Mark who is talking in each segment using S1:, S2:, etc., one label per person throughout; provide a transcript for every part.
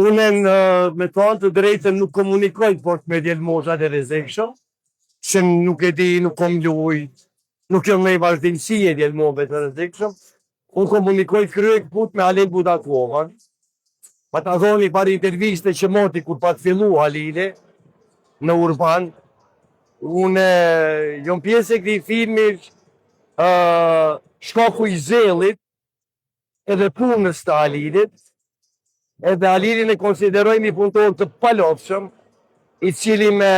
S1: Unë me thonë të drejtën nuk komunikoj fort me djelmozat e rrezikshëm, që nuk e di, nuk kom lujt, nuk jam me i vazhdimësi e djelmove të rrezikshëm. Unë komunikoj kryek put me Halil Budakovën. Pa ta dhoni par interviste që moti kur pa të fillu Halili në Urban. Unë jom pjesë e këti filmi Shkaku i Zellit edhe punës të Halilit, edhe Halilin e konsideroj një punëtor të palofshëm, i cili me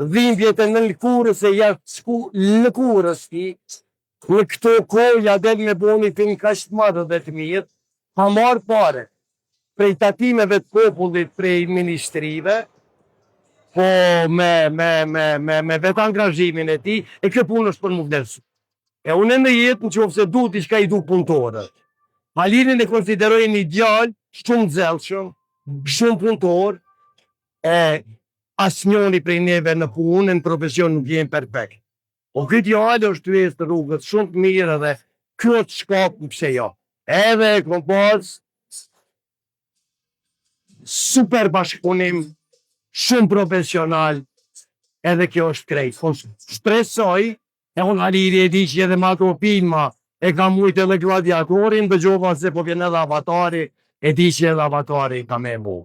S1: dhimbjet e në lëkurës e jashtë shku lëkurës ti, në këto kohë ja del me bo një film ka shtë madhë dhe të mirë, pa marë pare prej tatimeve të popullit prej ministrive, po me vetë angazhimin e ti, e kjo punë është për më vlerësu. E unë në jetë në që ofse du t'i shka i du punëtorët. Halilin e konsideroj një djallë shumë zelëshëm, shumë punëtor, e asë njoni prej neve në punë, në profesion nuk jenë perfekt. Po këtë djallë është të jesë të rrugët shumë të mirë dhe kjo të shkapë pëse jo. Edhe e kom pas super bashkëpunim, shumë profesional, edhe kjo është krejtë. Shpresoj, e unë Halili e di që edhe ma to filma, e ka mujtë edhe gladiatorin, dëgjova se po vjen edhe avatari, e di që edhe avatari ka me mu.